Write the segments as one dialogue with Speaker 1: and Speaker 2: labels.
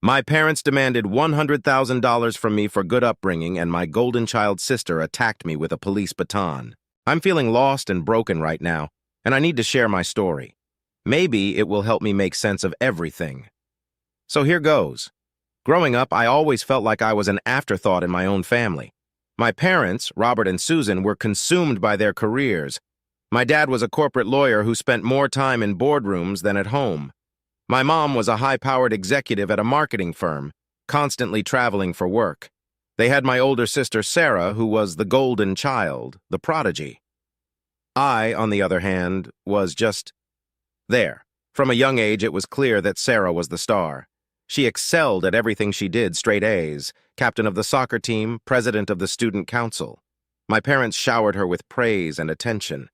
Speaker 1: My parents demanded $100,000 from me for good upbringing, and my golden child sister attacked me with a police baton. I'm feeling lost and broken right now, and I need to share my story. Maybe it will help me make sense of everything. So here goes. Growing up, I always felt like I was an afterthought in my own family. My parents, Robert and Susan, were consumed by their careers. My dad was a corporate lawyer who spent more time in boardrooms than at home. My mom was a high-powered executive at a marketing firm, constantly traveling for work. They had my older sister, Sarah, who was the golden child, the prodigy. I, on the other hand, was just there. From a young age, it was clear that Sarah was the star. She excelled at everything she did, straight A's, captain of the soccer team, president of the student council. My parents showered her with praise and attention.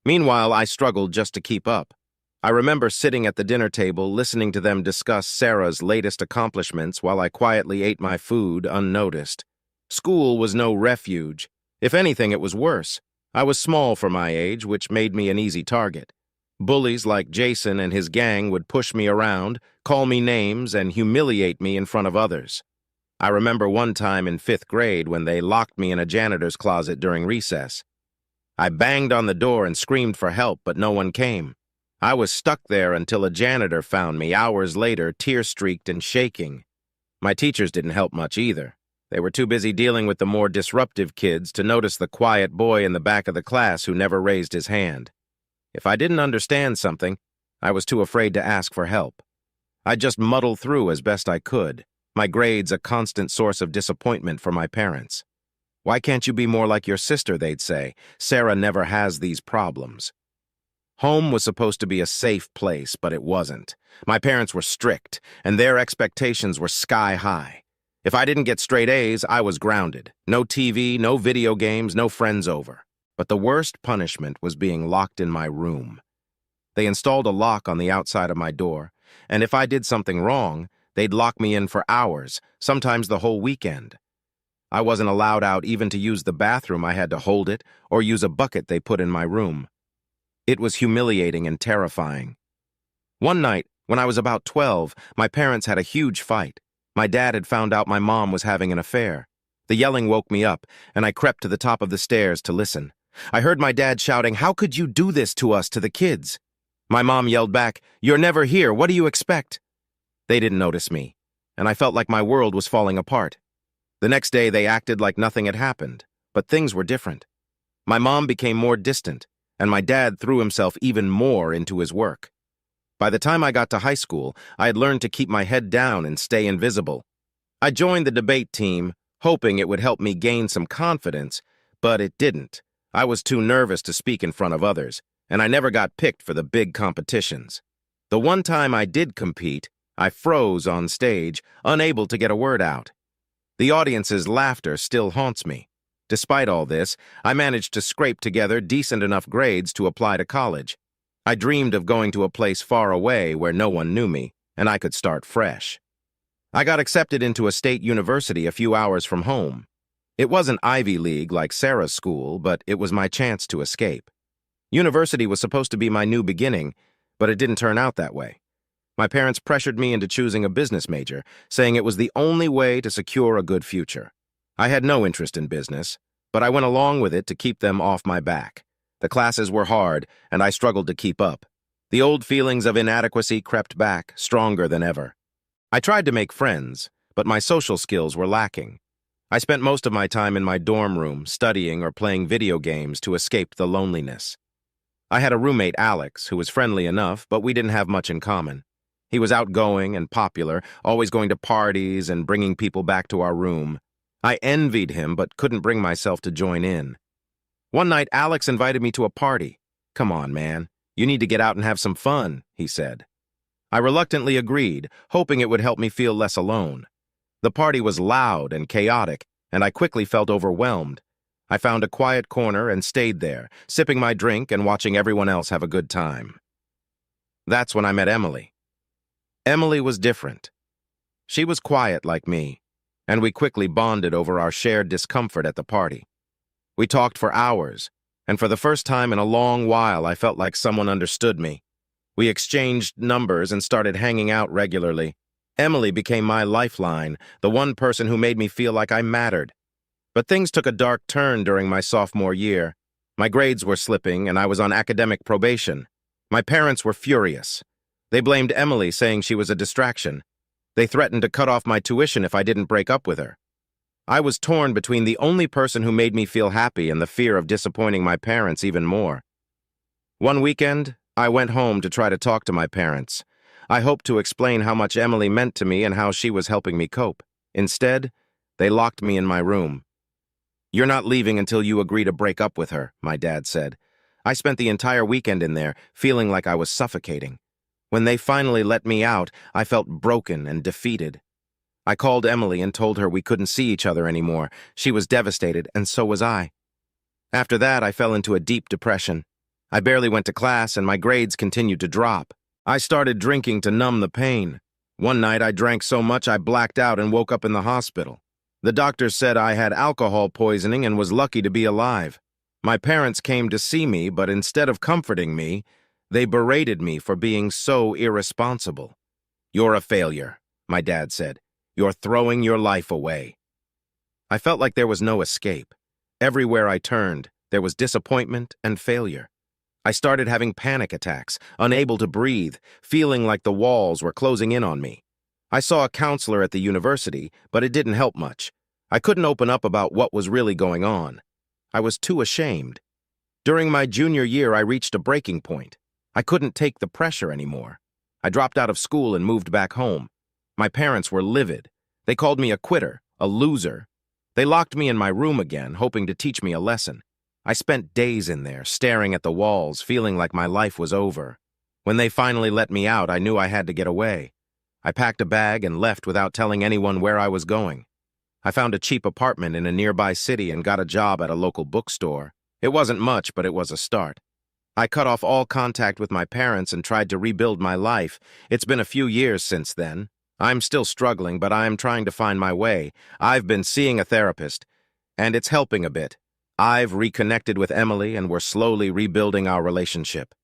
Speaker 1: Meanwhile, I struggled just to keep up. I remember sitting at the dinner table, listening to them discuss Sarah's latest accomplishments while I quietly ate my food unnoticed. School was no refuge. If anything, it was worse. I was small for my age, which made me an easy target. Bullies like Jason and his gang would push me around, call me names, and humiliate me in front of others. I remember one time in 5th grade when they locked me in a janitor's closet during recess. I banged on the door and screamed for help, but no one came. I was stuck there until a janitor found me hours later, tear-streaked and shaking. My teachers didn't help much either. They were too busy dealing with the more disruptive kids to notice the quiet boy in the back of the class who never raised his hand. If I didn't understand something, I was too afraid to ask for help. I just muddled through as best I could, my grades a constant source of disappointment for my parents. "Why can't you be more like your sister?" they'd say. "Sarah never has these problems." Home was supposed to be a safe place, but it wasn't. My parents were strict, and their expectations were sky high. If I didn't get straight A's, I was grounded. No TV, no video games, no friends over. But the worst punishment was being locked in my room. They installed a lock on the outside of my door, and if I did something wrong, they'd lock me in for hours, sometimes the whole weekend. I wasn't allowed out even to use the bathroom. I had to hold it or use a bucket they put in my room. It was humiliating and terrifying. One night, when I was about 12, my parents had a huge fight. My dad had found out my mom was having an affair. The yelling woke me up, and I crept to the top of the stairs to listen. I heard my dad shouting, "How could you do this to us, to the kids?" My mom yelled back, "You're never here. What do you expect?" They didn't notice me, and I felt like my world was falling apart. The next day, they acted like nothing had happened, but things were different. My mom became more distant, and my dad threw himself even more into his work. By the time I got to high school, I had learned to keep my head down and stay invisible. I joined the debate team, hoping it would help me gain some confidence, but it didn't. I was too nervous to speak in front of others, and I never got picked for the big competitions. The one time I did compete, I froze on stage, unable to get a word out. The audience's laughter still haunts me. Despite all this, I managed to scrape together decent enough grades to apply to college. I dreamed of going to a place far away where no one knew me, and I could start fresh. I got accepted into a state university a few hours from home. It wasn't Ivy League like Sarah's school, but it was my chance to escape. University was supposed to be my new beginning, but it didn't turn out that way. My parents pressured me into choosing a business major, saying it was the only way to secure a good future. I had no interest in business, but I went along with it to keep them off my back. The classes were hard, and I struggled to keep up. The old feelings of inadequacy crept back, stronger than ever. I tried to make friends, but my social skills were lacking. I spent most of my time in my dorm room, studying or playing video games to escape the loneliness. I had a roommate, Alex, who was friendly enough, but we didn't have much in common. He was outgoing and popular, always going to parties and bringing people back to our room. I envied him, but couldn't bring myself to join in. One night, Alex invited me to a party. "Come on, man. You need to get out and have some fun," he said. I reluctantly agreed, hoping it would help me feel less alone. The party was loud and chaotic, and I quickly felt overwhelmed. I found a quiet corner and stayed there, sipping my drink and watching everyone else have a good time. That's when I met Emily. Emily was different. She was quiet like me, and we quickly bonded over our shared discomfort at the party. We talked for hours, and for the first time in a long while, I felt like someone understood me. We exchanged numbers and started hanging out regularly. Emily became my lifeline, the one person who made me feel like I mattered. But things took a dark turn during my sophomore year. My grades were slipping, and I was on academic probation. My parents were furious. They blamed Emily, saying she was a distraction. They threatened to cut off my tuition if I didn't break up with her. I was torn between the only person who made me feel happy and the fear of disappointing my parents even more. One weekend, I went home to try to talk to my parents. I hoped to explain how much Emily meant to me and how she was helping me cope. Instead, they locked me in my room. "You're not leaving until you agree to break up with her," my dad said. I spent the entire weekend in there, feeling like I was suffocating. When they finally let me out, I felt broken and defeated. I called Emily and told her we couldn't see each other anymore. She was devastated, and so was I. After that, I fell into a deep depression. I barely went to class, and my grades continued to drop. I started drinking to numb the pain. One night, I drank so much I blacked out and woke up in the hospital. The doctors said I had alcohol poisoning and was lucky to be alive. My parents came to see me, but instead of comforting me, they berated me for being so irresponsible. "You're a failure," my dad said. "You're throwing your life away." I felt like there was no escape. Everywhere I turned, there was disappointment and failure. I started having panic attacks, unable to breathe, feeling like the walls were closing in on me. I saw a counselor at the university, but it didn't help much. I couldn't open up about what was really going on. I was too ashamed. During my junior year, I reached a breaking point. I couldn't take the pressure anymore. I dropped out of school and moved back home. My parents were livid. They called me a quitter, a loser. They locked me in my room again, hoping to teach me a lesson. I spent days in there, staring at the walls, feeling like my life was over. When they finally let me out, I knew I had to get away. I packed a bag and left without telling anyone where I was going. I found a cheap apartment in a nearby city and got a job at a local bookstore. It wasn't much, but it was a start. I cut off all contact with my parents and tried to rebuild my life. It's been a few years since then. I'm still struggling, but I am trying to find my way. I've been seeing a therapist, and it's helping a bit. I've reconnected with Emily, and we're slowly rebuilding our relationship.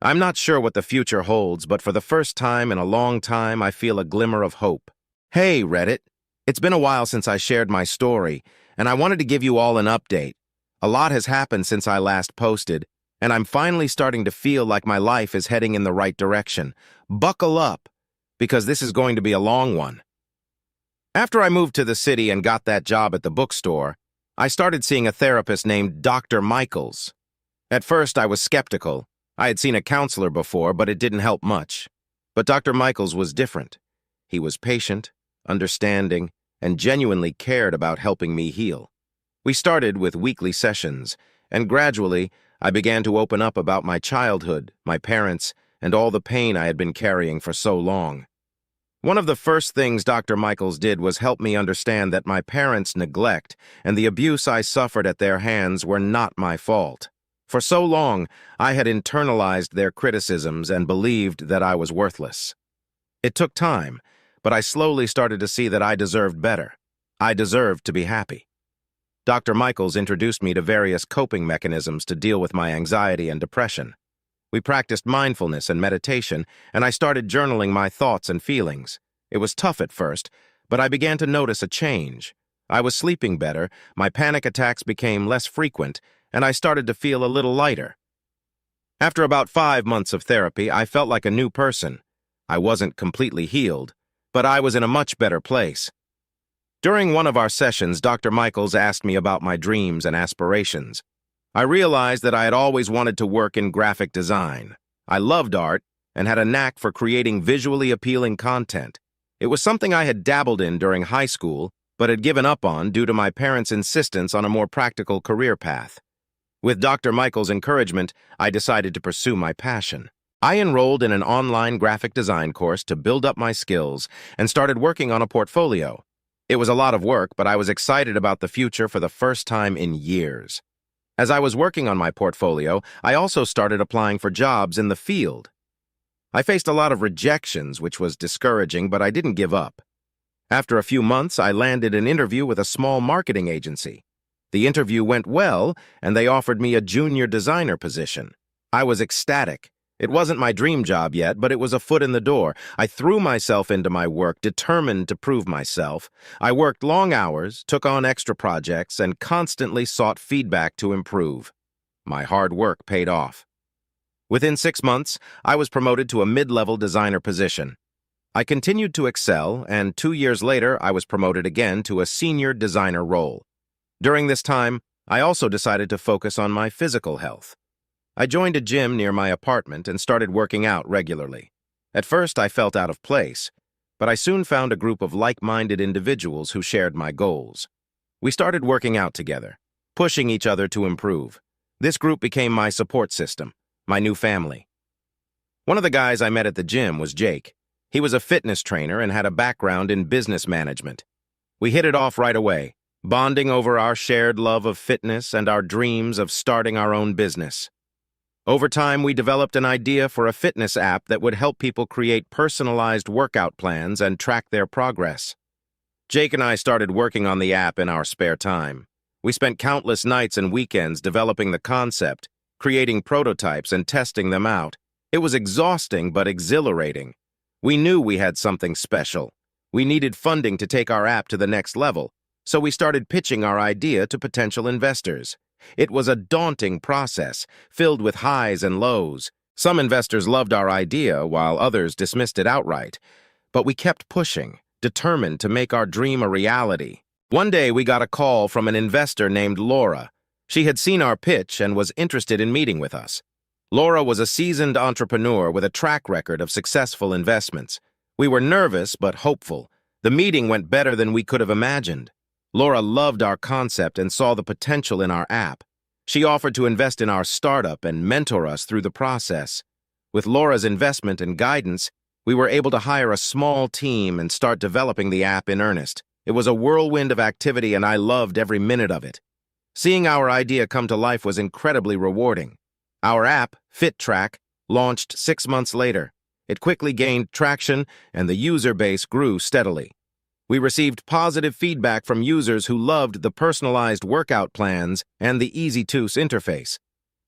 Speaker 1: I'm not sure what the future holds, but for the first time in a long time, I feel a glimmer of hope. Hey, Reddit. It's been a while since I shared my story, and I wanted to give you all an update. A lot has happened since I last posted, and I'm finally starting to feel like my life is heading in the right direction. Buckle up, because this is going to be a long one. After I moved to the city and got that job at the bookstore, I started seeing a therapist named Dr. Michaels. At first, I was skeptical. I had seen a counselor before, but it didn't help much. But Dr. Michaels was different. He was patient, understanding, and genuinely cared about helping me heal. We started with weekly sessions, and gradually, I began to open up about my childhood, my parents, and all the pain I had been carrying for so long. One of the first things Dr. Michaels did was help me understand that my parents' neglect and the abuse I suffered at their hands were not my fault. For so long, I had internalized their criticisms and believed that I was worthless. It took time, but I slowly started to see that I deserved better. I deserved to be happy. Dr. Michaels introduced me to various coping mechanisms to deal with my anxiety and depression. We practiced mindfulness and meditation, and I started journaling my thoughts and feelings. It was tough at first, but I began to notice a change. I was sleeping better, my panic attacks became less frequent, and I started to feel a little lighter. After about 5 months of therapy, I felt like a new person. I wasn't completely healed, but I was in a much better place. During one of our sessions, Dr. Michaels asked me about my dreams and aspirations. I realized that I had always wanted to work in graphic design. I loved art and had a knack for creating visually appealing content. It was something I had dabbled in during high school, but had given up on due to my parents' insistence on a more practical career path. With Dr. Michaels' encouragement, I decided to pursue my passion. I enrolled in an online graphic design course to build up my skills and started working on a portfolio. It was a lot of work, but I was excited about the future for the first time in years. As I was working on my portfolio, I also started applying for jobs in the field. I faced a lot of rejections, which was discouraging, but I didn't give up. After a few months, I landed an interview with a small marketing agency. The interview went well, and they offered me a junior designer position. I was ecstatic, It wasn't my dream job yet, but it was a foot in the door. I threw myself into my work, determined to prove myself. I worked long hours, took on extra projects, and constantly sought feedback to improve. My hard work paid off. Within 6 months, I was promoted to a mid-level designer position. I continued to excel, and 2 years later, I was promoted again to a senior designer role. During this time, I also decided to focus on my physical health. I joined a gym near my apartment and started working out regularly. At first, I felt out of place, but I soon found a group of like-minded individuals who shared my goals. We started working out together, pushing each other to improve. This group became my support system, my new family. One of the guys I met at the gym was Jake. He was a fitness trainer and had a background in business management. We hit it off right away, bonding over our shared love of fitness and our dreams of starting our own business. Over time, we developed an idea for a fitness app that would help people create personalized workout plans and track their progress. Jake and I started working on the app in our spare time. We spent countless nights and weekends developing the concept, creating prototypes and testing them out. It was exhausting but exhilarating. We knew we had something special. We needed funding to take our app to the next level, so we started pitching our idea to potential investors. It was a daunting process, filled with highs and lows. Some investors loved our idea, while others dismissed it outright. But we kept pushing, determined to make our dream a reality. One day, we got a call from an investor named Laura. She had seen our pitch and was interested in meeting with us. Laura was a seasoned entrepreneur with a track record of successful investments. We were nervous but hopeful. The meeting went better than we could have imagined. Laura loved our concept and saw the potential in our app. She offered to invest in our startup and mentor us through the process. With Laura's investment and guidance, we were able to hire a small team and start developing the app in earnest. It was a whirlwind of activity and I loved every minute of it. Seeing our idea come to life was incredibly rewarding. Our app, FitTrack, launched 6 months later. It quickly gained traction and the user base grew steadily. We received positive feedback from users who loved the personalized workout plans and the easy-to-use interface.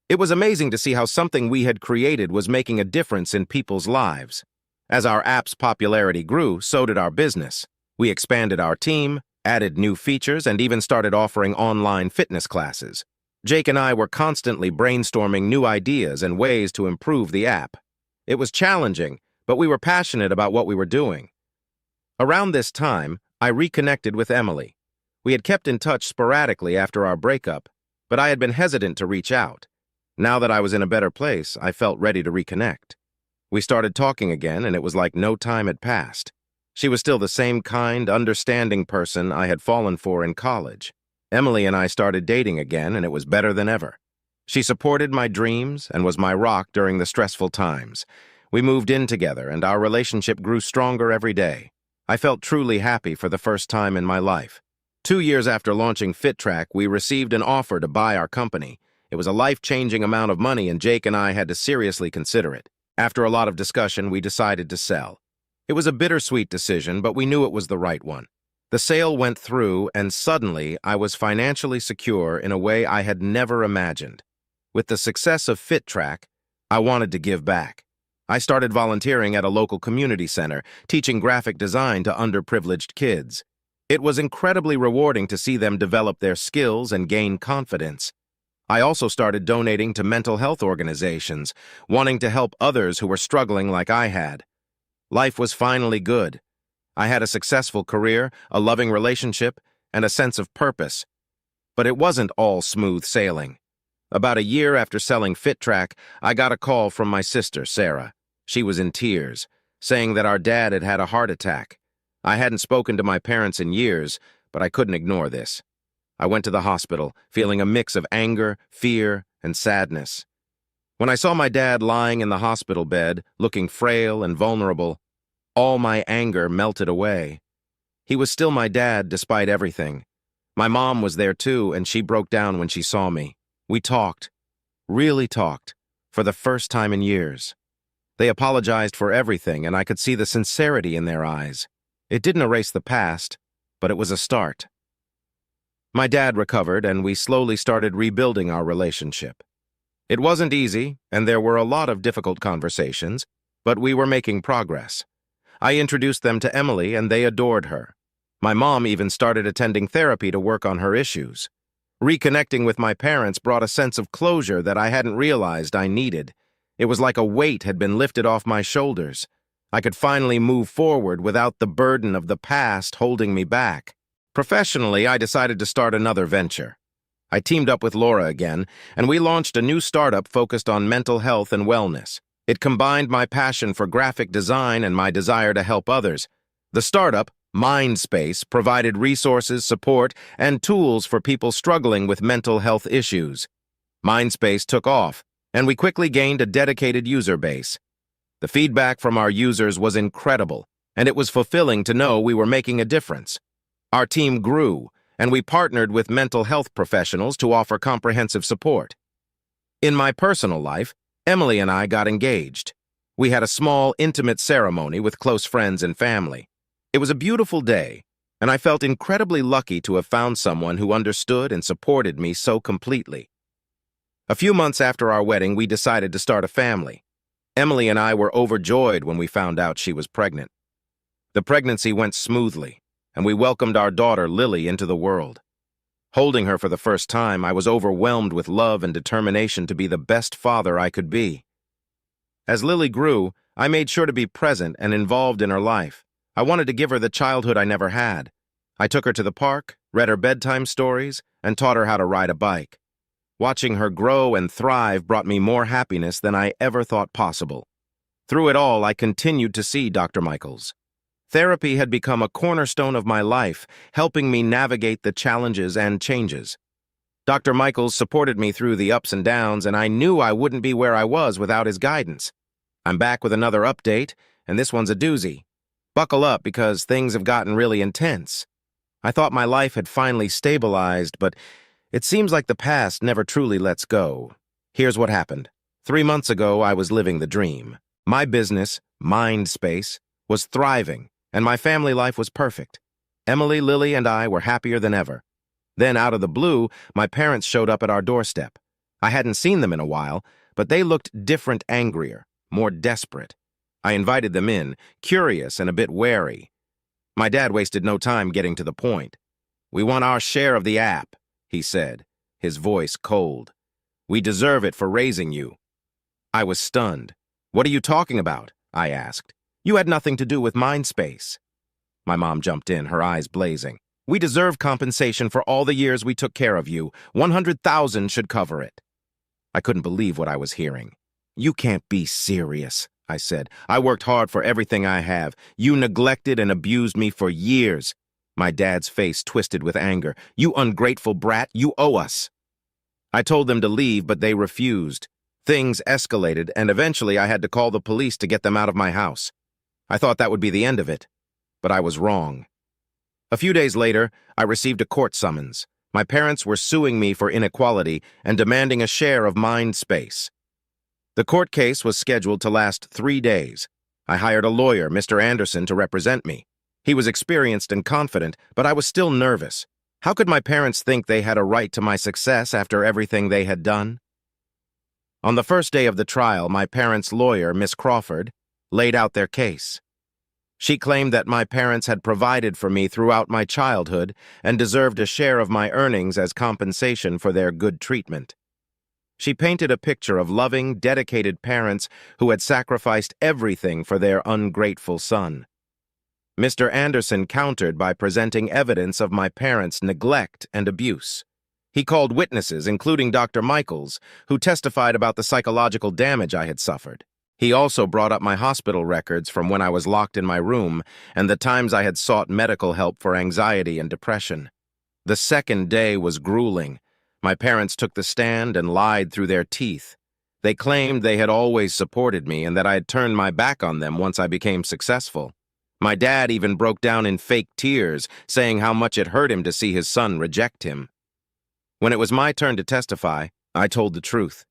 Speaker 1: It was amazing to see how something we had created was making a difference in people's lives. As our app's popularity grew, so did our business. We expanded our team, added new features, and even started offering online fitness classes. Jake and I were constantly brainstorming new ideas and ways to improve the app. It was challenging, but we were passionate about what we were doing. Around this time, I reconnected with Emily. We had kept in touch sporadically after our breakup, but I had been hesitant to reach out. Now that I was in a better place, I felt ready to reconnect. We started talking again, and it was like no time had passed. She was still the same kind, understanding person I had fallen for in college. Emily and I started dating again, and it was better than ever. She supported my dreams and was my rock during the stressful times. We moved in together, and our relationship grew stronger every day. I felt truly happy for the first time in my life. 2 years after launching FitTrack, we received an offer to buy our company. It was a life-changing amount of money, and Jake and I had to seriously consider it. After a lot of discussion, we decided to sell. It was a bittersweet decision, but we knew it was the right one. The sale went through, and suddenly I was financially secure in a way I had never imagined. With the success of FitTrack, I wanted to give back. I started volunteering at a local community center, teaching graphic design to underprivileged kids. It was incredibly rewarding to see them develop their skills and gain confidence. I also started donating to mental health organizations, wanting to help others who were struggling like I had. Life was finally good. I had a successful career, a loving relationship, and a sense of purpose. But it wasn't all smooth sailing. About a year after selling FitTrack, I got a call from my sister, Sarah. She was in tears, saying that our dad had had a heart attack. I hadn't spoken to my parents in years, but I couldn't ignore this. I went to the hospital, feeling a mix of anger, fear, and sadness. When I saw my dad lying in the hospital bed, looking frail and vulnerable, all my anger melted away. He was still my dad despite everything. My mom was there too, and she broke down when she saw me. We talked, really talked, for the first time in years. They apologized for everything, and I could see the sincerity in their eyes. It didn't erase the past, but it was a start. My dad recovered, and we slowly started rebuilding our relationship. It wasn't easy, and there were a lot of difficult conversations, but we were making progress. I introduced them to Emily, and they adored her. My mom even started attending therapy to work on her issues. Reconnecting with my parents brought a sense of closure that I hadn't realized I needed. It was like a weight had been lifted off my shoulders. I could finally move forward without the burden of the past holding me back. Professionally, I decided to start another venture. I teamed up with Laura again, and we launched a new startup focused on mental health and wellness. It combined my passion for graphic design and my desire to help others. The startup, Mindspace, provided resources, support, and tools for people struggling with mental health issues. Mindspace took off, and we quickly gained a dedicated user base. The feedback from our users was incredible, and it was fulfilling to know we were making a difference. Our team grew, and we partnered with mental health professionals to offer comprehensive support. In my personal life, Emily and I got engaged. We had a small, intimate ceremony with close friends and family. It was a beautiful day, and I felt incredibly lucky to have found someone who understood and supported me so completely. A few months after our wedding, we decided to start a family. Emily and I were overjoyed when we found out she was pregnant. The pregnancy went smoothly, and we welcomed our daughter, Lily, into the world. Holding her for the first time, I was overwhelmed with love and determination to be the best father I could be. As Lily grew, I made sure to be present and involved in her life. I wanted to give her the childhood I never had. I took her to the park, read her bedtime stories, and taught her how to ride a bike. Watching her grow and thrive brought me more happiness than I ever thought possible. Through it all, I continued to see Dr. Michaels. Therapy had become a cornerstone of my life, helping me navigate the challenges and changes. Dr. Michaels supported me through the ups and downs, and I knew I wouldn't be where I was without his guidance. I'm back with another update, and this one's a doozy. Buckle up because things have gotten really intense. I thought my life had finally stabilized, but it seems like the past never truly lets go. Here's what happened. 3 months ago, I was living the dream. My business, Mindspace, was thriving, and my family life was perfect. Emily, Lily, and I were happier than ever. Then, out of the blue, my parents showed up at our doorstep. I hadn't seen them in a while, but they looked different, angrier, more desperate. I invited them in, curious and a bit wary. My dad wasted no time getting to the point. "We want our share of the app," he said, his voice cold. "We deserve it for raising you." I was stunned. "What are you talking about?" I asked. "You had nothing to do with Mindspace." My mom jumped in, her eyes blazing. "We deserve compensation for all the years we took care of you. 100,000 should cover it." I couldn't believe what I was hearing. "You can't be serious," I said. "I worked hard for everything I have. You neglected and abused me for years." My dad's face twisted with anger. "You ungrateful brat, you owe us." I told them to leave, but they refused. Things escalated, and eventually I had to call the police to get them out of my house. I thought that would be the end of it, but I was wrong. A few days later, I received a court summons. My parents were suing me for inequality and demanding a share of Mindspace. The court case was scheduled to last 3 days. I hired a lawyer, Mr. Anderson, to represent me. He was experienced and confident, but I was still nervous. How could my parents think they had a right to my success after everything they had done? On the first day of the trial, my parents' lawyer, Miss Crawford, laid out their case. She claimed that my parents had provided for me throughout my childhood and deserved a share of my earnings as compensation for their good treatment. She painted a picture of loving, dedicated parents who had sacrificed everything for their ungrateful son. Mr. Anderson countered by presenting evidence of my parents' neglect and abuse. He called witnesses, including Dr. Michaels, who testified about the psychological damage I had suffered. He also brought up my hospital records from when I was locked in my room and the times I had sought medical help for anxiety and depression. The second day was grueling. My parents took the stand and lied through their teeth. They claimed they had always supported me and that I had turned my back on them once I became successful. My dad even broke down in fake tears, saying how much it hurt him to see his son reject him. When it was my turn to testify, I told the truth.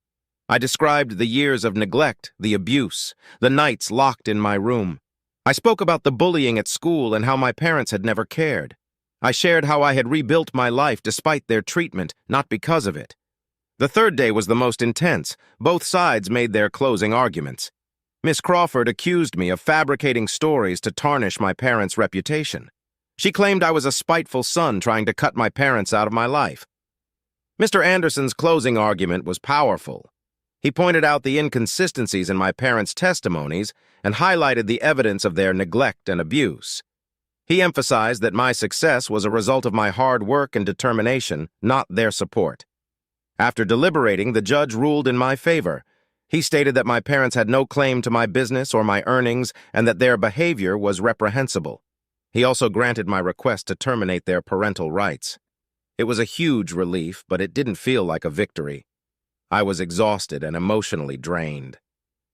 Speaker 1: I described the years of neglect, the abuse, the nights locked in my room. I spoke about the bullying at school and how my parents had never cared. I shared how I had rebuilt my life despite their treatment, not because of it. The third day was the most intense. Both sides made their closing arguments. Miss Crawford accused me of fabricating stories to tarnish my parents' reputation. She claimed I was a spiteful son trying to cut my parents out of my life. Mr. Anderson's closing argument was powerful. He pointed out the inconsistencies in my parents' testimonies and highlighted the evidence of their neglect and abuse. He emphasized that my success was a result of my hard work and determination, not their support. After deliberating, the judge ruled in my favor. He stated that my parents had no claim to my business or my earnings and that their behavior was reprehensible. He also granted my request to terminate their parental rights. It was a huge relief, but it didn't feel like a victory. I was exhausted and emotionally drained.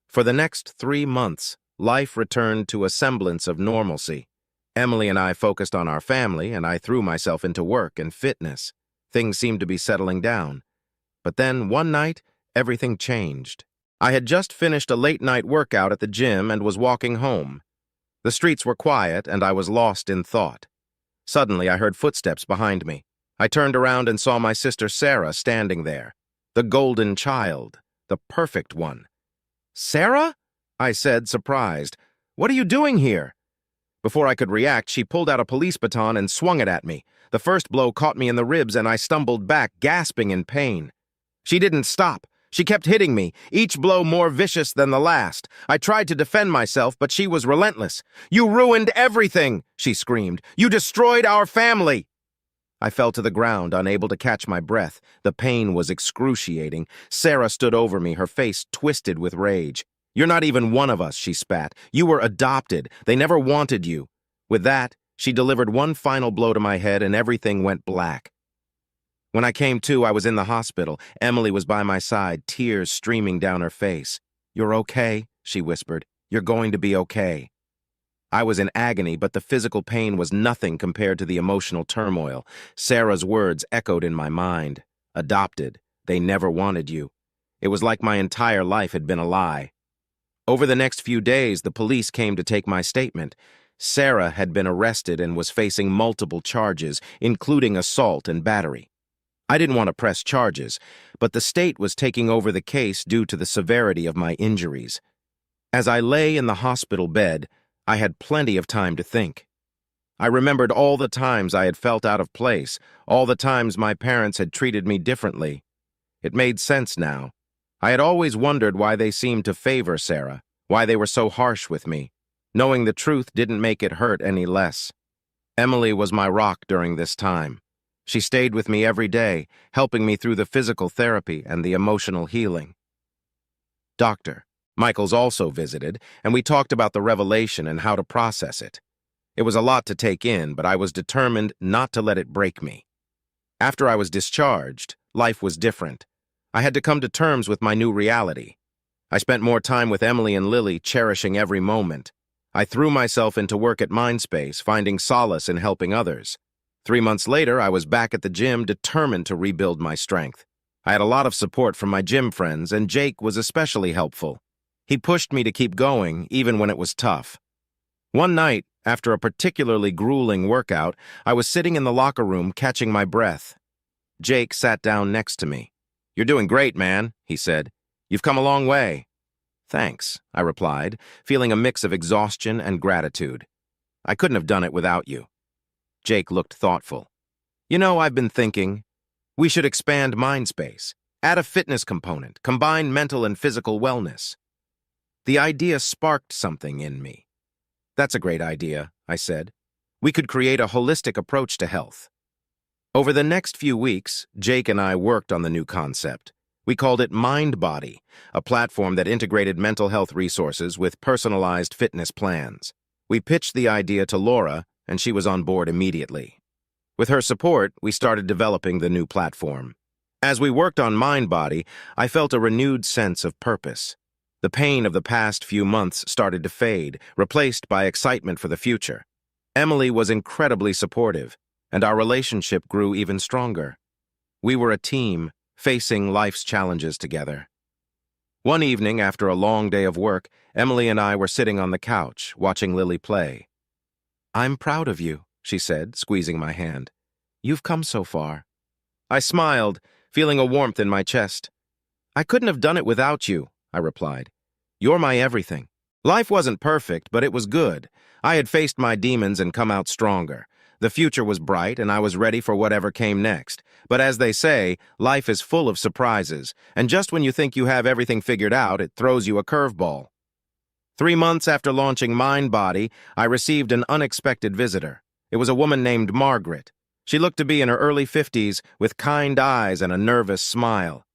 Speaker 1: For the next 3 months, life returned to a semblance of normalcy. Emily and I focused on our family, and I threw myself into work and fitness. Things seemed to be settling down. But then, one night, everything changed. I had just finished a late-night workout at the gym and was walking home. The streets were quiet, and I was lost in thought. Suddenly, I heard footsteps behind me. I turned around and saw my sister Sarah standing there. The golden child, the perfect one. "Sarah?" I said, surprised. "What are you doing here?" Before I could react, she pulled out a police baton and swung it at me. The first blow caught me in the ribs, and I stumbled back, gasping in pain. She didn't stop. She kept hitting me, each blow more vicious than the last. I tried to defend myself, but she was relentless. "You ruined everything!" she screamed. "You destroyed our family!" I fell to the ground, unable to catch my breath. The pain was excruciating. Sarah stood over me, her face twisted with rage. "You're not even one of us," she spat. "You were adopted. They never wanted you." With that, she delivered one final blow to my head, and everything went black. When I came to, I was in the hospital. Emily was by my side, tears streaming down her face. "You're okay," she whispered. "You're going to be okay." I was in agony, but the physical pain was nothing compared to the emotional turmoil. Sarah's words echoed in my mind. Adopted. They never wanted you. It was like my entire life had been a lie. Over the next few days, the police came to take my statement. Sarah had been arrested and was facing multiple charges, including assault and battery. I didn't want to press charges, but the state was taking over the case due to the severity of my injuries. As I lay in the hospital bed, I had plenty of time to think. I remembered all the times I had felt out of place, all the times my parents had treated me differently. It made sense now. I had always wondered why they seemed to favor Sarah, why they were so harsh with me. Knowing the truth didn't make it hurt any less. Emily was my rock during this time. She stayed with me every day, helping me through the physical therapy and the emotional healing. Dr. Michaels also visited, and we talked about the revelation and how to process it. It was a lot to take in, but I was determined not to let it break me. After I was discharged, life was different. I had to come to terms with my new reality. I spent more time with Emily and Lily, cherishing every moment. I threw myself into work at Mindspace, finding solace in helping others. 3 months later, I was back at the gym, determined to rebuild my strength. I had a lot of support from my gym friends, and Jake was especially helpful. He pushed me to keep going, even when it was tough. One night, after a particularly grueling workout, I was sitting in the locker room catching my breath. Jake sat down next to me. "You're doing great, man," he said. "You've come a long way." "Thanks," I replied, feeling a mix of exhaustion and gratitude. "I couldn't have done it without you." Jake looked thoughtful. "You know, I've been thinking, we should expand Mindspace, add a fitness component, combine mental and physical wellness." The idea sparked something in me. "That's a great idea," I said. "We could create a holistic approach to health." Over the next few weeks, Jake and I worked on the new concept. We called it MindBody, a platform that integrated mental health resources with personalized fitness plans. We pitched the idea to Laura, and she was on board immediately. With her support, we started developing the new platform. As we worked on MindBody, I felt a renewed sense of purpose. The pain of the past few months started to fade, replaced by excitement for the future. Emily was incredibly supportive, and our relationship grew even stronger. We were a team, facing life's challenges together. One evening, after a long day of work, Emily and I were sitting on the couch, watching Lily play. "I'm proud of you," she said, squeezing my hand. "You've come so far." I smiled, feeling a warmth in my chest. "I couldn't have done it without you," I replied. "You're my everything." Life wasn't perfect, but it was good. I had faced my demons and come out stronger. The future was bright, and I was ready for whatever came next. But as they say, life is full of surprises, and just when you think you have everything figured out, it throws you a curveball. 3 months after launching Mind Body, I received an unexpected visitor. It was a woman named Margaret. She looked to be in her early 50s, with kind eyes and a nervous smile.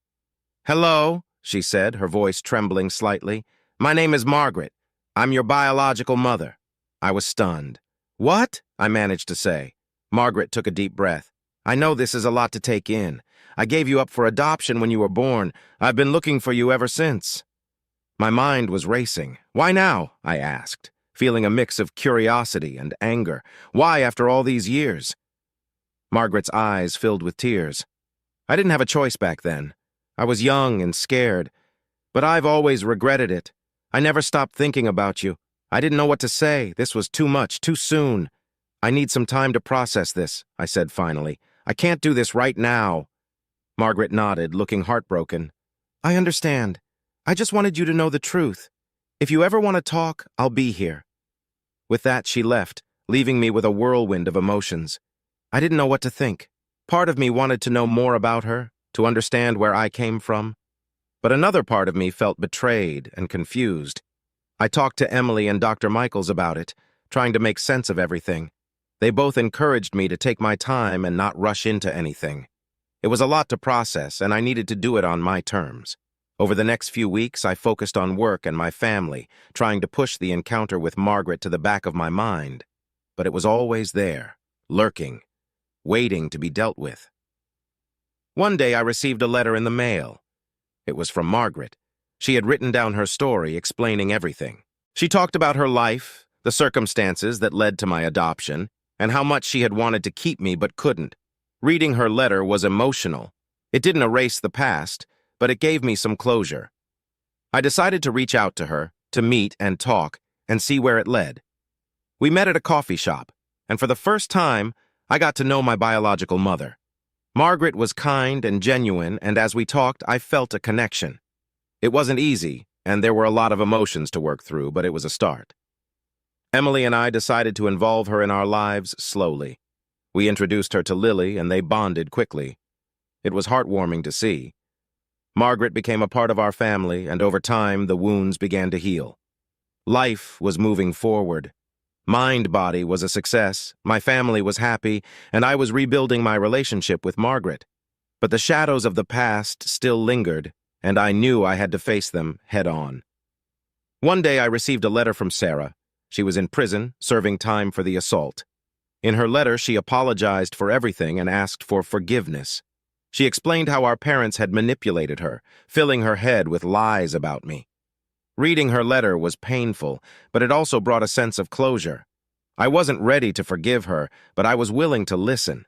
Speaker 1: "Hello," she said, her voice trembling slightly. "My name is Margaret. I'm your biological mother." I was stunned. "What?" I managed to say. Margaret took a deep breath. "I know this is a lot to take in. I gave you up for adoption when you were born. I've been looking for you ever since." My mind was racing. "Why now?" I asked, feeling a mix of curiosity and anger. "Why after all these years?" Margaret's eyes filled with tears. "I didn't have a choice back then. I was young and scared, but I've always regretted it. I never stopped thinking about you. I didn't know what to say. This was too much, too soon. I need some time to process this," I said finally. "I can't do this right now." Margaret nodded, looking heartbroken. "I understand. I just wanted you to know the truth. If you ever want to talk, I'll be here." With that, she left, leaving me with a whirlwind of emotions. I didn't know what to think. Part of me wanted to know more about her, to understand where I came from. But another part of me felt betrayed and confused. I talked to Emily and Dr. Michaels about it, trying to make sense of everything. They both encouraged me to take my time and not rush into anything. It was a lot to process, and I needed to do it on my terms. Over the next few weeks, I focused on work and my family, trying to push the encounter with Margaret to the back of my mind. But it was always there, lurking, waiting to be dealt with. One day I received a letter in the mail. It was from Margaret. She had written down her story, explaining everything. She talked about her life, the circumstances that led to my adoption, and how much she had wanted to keep me but couldn't. Reading her letter was emotional. It didn't erase the past, but it gave me some closure. I decided to reach out to her, to meet and talk, and see where it led. We met at a coffee shop, and for the first time, I got to know my biological mother. Margaret was kind and genuine, and as we talked, I felt a connection. It wasn't easy, and there were a lot of emotions to work through, but it was a start. Emily and I decided to involve her in our lives slowly. We introduced her to Lily, and they bonded quickly. It was heartwarming to see. Margaret became a part of our family, and over time, the wounds began to heal. Life was moving forward. Mind Body was a success, my family was happy, and I was rebuilding my relationship with Margaret. But the shadows of the past still lingered, and I knew I had to face them head-on. One day I received a letter from Sarah. She was in prison, serving time for the assault. In her letter, she apologized for everything and asked for forgiveness. She explained how our parents had manipulated her, filling her head with lies about me. Reading her letter was painful, but it also brought a sense of closure. I wasn't ready to forgive her, but I was willing to listen.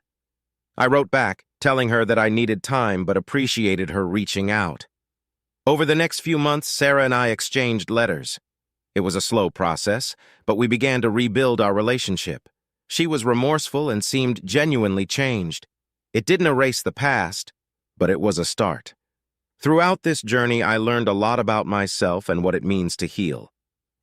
Speaker 1: I wrote back, telling her that I needed time but appreciated her reaching out. Over the next few months, Sarah and I exchanged letters. It was a slow process, but we began to rebuild our relationship. She was remorseful and seemed genuinely changed. It didn't erase the past, but it was a start. Throughout this journey, I learned a lot about myself and what it means to heal.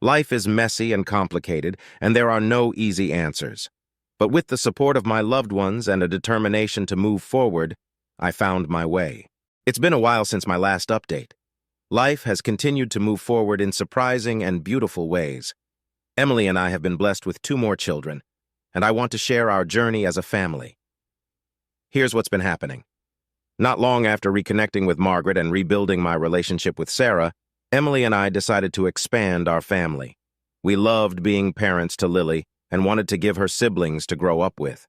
Speaker 1: Life is messy and complicated, and there are no easy answers. But with the support of my loved ones and a determination to move forward, I found my way. It's been a while since my last update. Life has continued to move forward in surprising and beautiful ways. Emily and I have been blessed with 2 more children, and I want to share our journey as a family. Here's what's been happening. Not long after reconnecting with Margaret and rebuilding my relationship with Sarah, Emily and I decided to expand our family. We loved being parents to Lily and wanted to give her siblings to grow up with.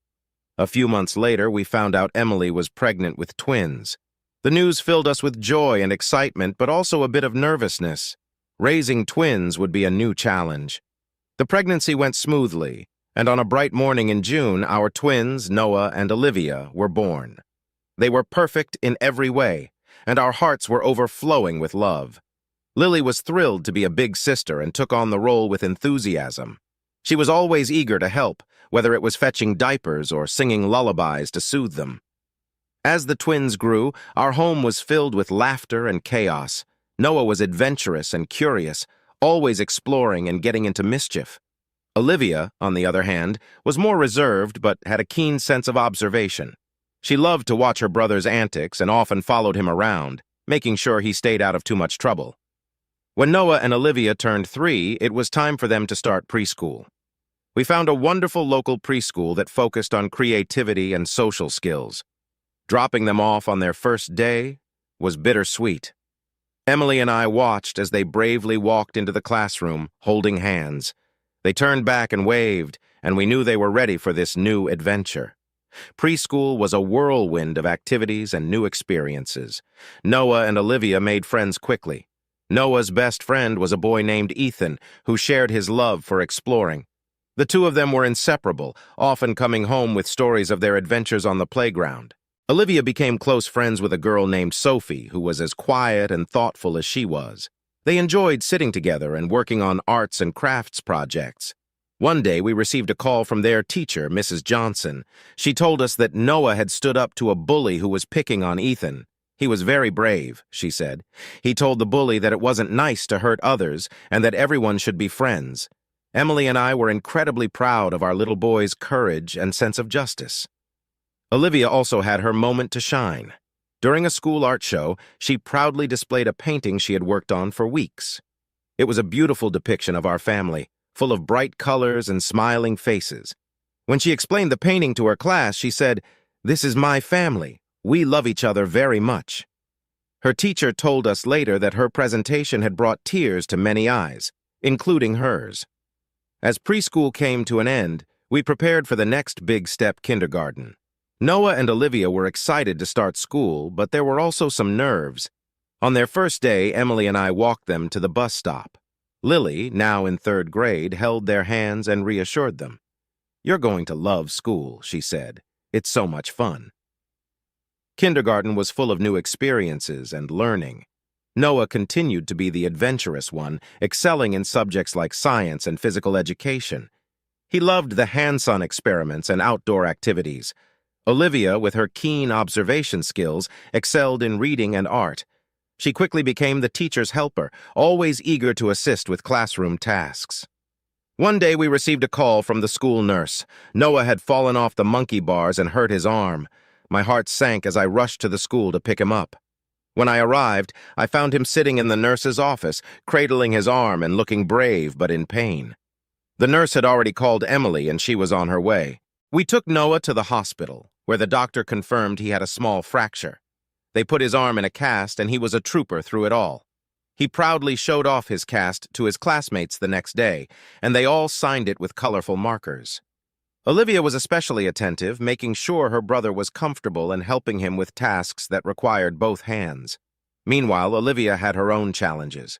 Speaker 1: A few months later, we found out Emily was pregnant with twins. The news filled us with joy and excitement, but also a bit of nervousness. Raising twins would be a new challenge. The pregnancy went smoothly, and on a bright morning in June, our twins, Noah and Olivia, were born. They were perfect in every way, and our hearts were overflowing with love. Lily was thrilled to be a big sister and took on the role with enthusiasm. She was always eager to help, whether it was fetching diapers or singing lullabies to soothe them. As the twins grew, our home was filled with laughter and chaos. Noah was adventurous and curious, always exploring and getting into mischief. Olivia, on the other hand, was more reserved but had a keen sense of observation. She loved to watch her brother's antics and often followed him around, making sure he stayed out of too much trouble. When Noah and Olivia turned 3, it was time for them to start preschool. We found a wonderful local preschool that focused on creativity and social skills. Dropping them off on their first day was bittersweet. Emily and I watched as they bravely walked into the classroom, holding hands. They turned back and waved, and we knew they were ready for this new adventure. Preschool was a whirlwind of activities and new experiences. Noah and Olivia made friends quickly. Noah's best friend was a boy named Ethan, who shared his love for exploring. The two of them were inseparable, often coming home with stories of their adventures on the playground. Olivia became close friends with a girl named Sophie, who was as quiet and thoughtful as she was. They enjoyed sitting together and working on arts and crafts projects. One day, we received a call from their teacher, Mrs. Johnson. She told us that Noah had stood up to a bully who was picking on Ethan. He was very brave, she said. He told the bully that it wasn't nice to hurt others and that everyone should be friends. Emily and I were incredibly proud of our little boy's courage and sense of justice. Olivia also had her moment to shine. During a school art show, she proudly displayed a painting she had worked on for weeks. It was a beautiful depiction of our family, full of bright colors and smiling faces. When she explained the painting to her class, she said, "This is my family. We love each other very much." Her teacher told us later that her presentation had brought tears to many eyes, including hers. As preschool came to an end, we prepared for the next big step, kindergarten. Noah and Olivia were excited to start school, but there were also some nerves. On their first day, Emily and I walked them to the bus stop. Lily, now in 3rd grade, held their hands and reassured them. "You're going to love school," she said. "It's so much fun." Kindergarten was full of new experiences and learning. Noah continued to be the adventurous one, excelling in subjects like science and physical education. He loved the hands-on experiments and outdoor activities. Olivia, with her keen observation skills, excelled in reading and art. She quickly became the teacher's helper, always eager to assist with classroom tasks. One day we received a call from the school nurse. Noah had fallen off the monkey bars and hurt his arm. My heart sank as I rushed to the school to pick him up. When I arrived, I found him sitting in the nurse's office, cradling his arm and looking brave but in pain. The nurse had already called Emily and she was on her way. We took Noah to the hospital, where the doctor confirmed he had a small fracture. They put his arm in a cast and he was a trooper through it all. He proudly showed off his cast to his classmates the next day, and they all signed it with colorful markers. Olivia was especially attentive, making sure her brother was comfortable and helping him with tasks that required both hands. Meanwhile, Olivia had her own challenges.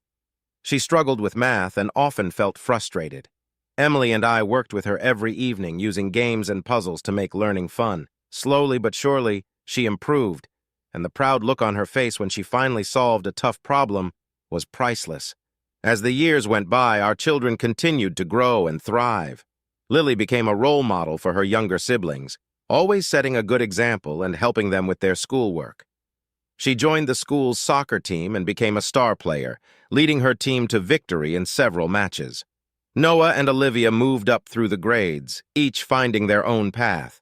Speaker 1: She struggled with math and often felt frustrated. Emily and I worked with her every evening using games and puzzles to make learning fun. Slowly but surely, she improved, and the proud look on her face when she finally solved a tough problem was priceless. As the years went by, our children continued to grow and thrive. Lily became a role model for her younger siblings, always setting a good example and helping them with their schoolwork. She joined the school's soccer team and became a star player, leading her team to victory in several matches. Noah and Olivia moved up through the grades, each finding their own path.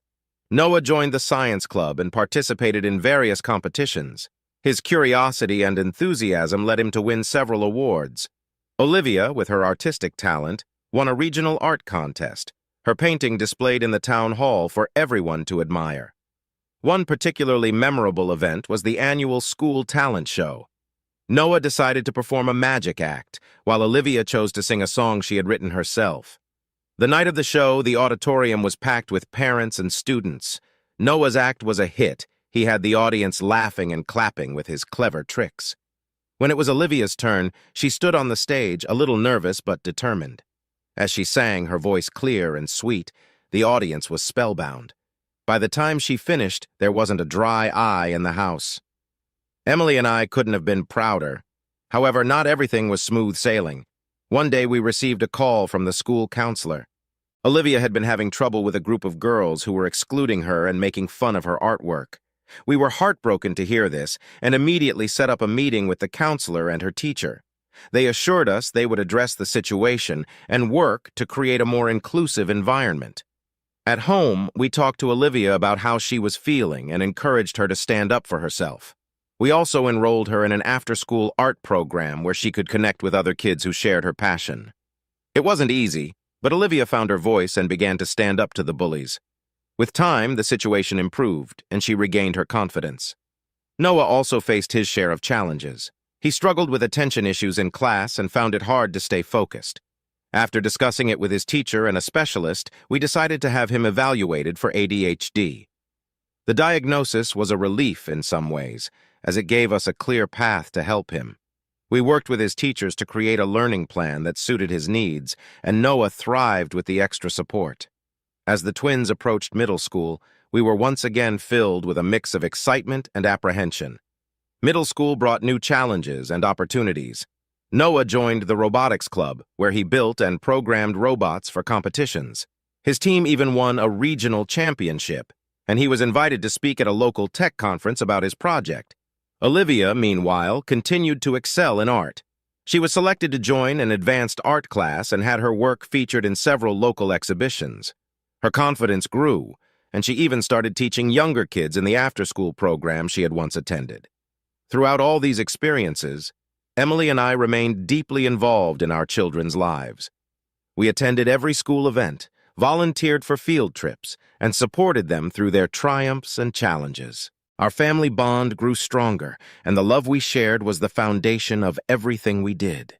Speaker 1: Noah joined the science club and participated in various competitions. His curiosity and enthusiasm led him to win several awards. Olivia, with her artistic talent, won a regional art contest, her painting displayed in the town hall for everyone to admire. One particularly memorable event was the annual school talent show. Noah decided to perform a magic act, while Olivia chose to sing a song she had written herself. The night of the show, the auditorium was packed with parents and students. Noah's act was a hit. He had the audience laughing and clapping with his clever tricks. When it was Olivia's turn, she stood on the stage, a little nervous but determined. As she sang, her voice clear and sweet, the audience was spellbound. By the time she finished, there wasn't a dry eye in the house. Emily and I couldn't have been prouder. However, not everything was smooth sailing. One day we received a call from the school counselor. Olivia had been having trouble with a group of girls who were excluding her and making fun of her artwork. We were heartbroken to hear this and immediately set up a meeting with the counselor and her teacher. They assured us they would address the situation and work to create a more inclusive environment. At home, we talked to Olivia about how she was feeling and encouraged her to stand up for herself. We also enrolled her in an after-school art program where she could connect with other kids who shared her passion. It wasn't easy, but Olivia found her voice and began to stand up to the bullies. With time, the situation improved, and she regained her confidence. Noah also faced his share of challenges. He struggled with attention issues in class and found it hard to stay focused. After discussing it with his teacher and a specialist, we decided to have him evaluated for ADHD. The diagnosis was a relief in some ways, as it gave us a clear path to help him. We worked with his teachers to create a learning plan that suited his needs, and Noah thrived with the extra support. As the twins approached middle school, we were once again filled with a mix of excitement and apprehension. Middle school brought new challenges and opportunities. Noah joined the robotics club, where he built and programmed robots for competitions. His team even won a regional championship, and he was invited to speak at a local tech conference about his project. Olivia, meanwhile, continued to excel in art. She was selected to join an advanced art class and had her work featured in several local exhibitions. Her confidence grew, and she even started teaching younger kids in the after-school program she had once attended. Throughout all these experiences, Emily and I remained deeply involved in our children's lives. We attended every school event, volunteered for field trips, and supported them through their triumphs and challenges. Our family bond grew stronger, and the love we shared was the foundation of everything we did.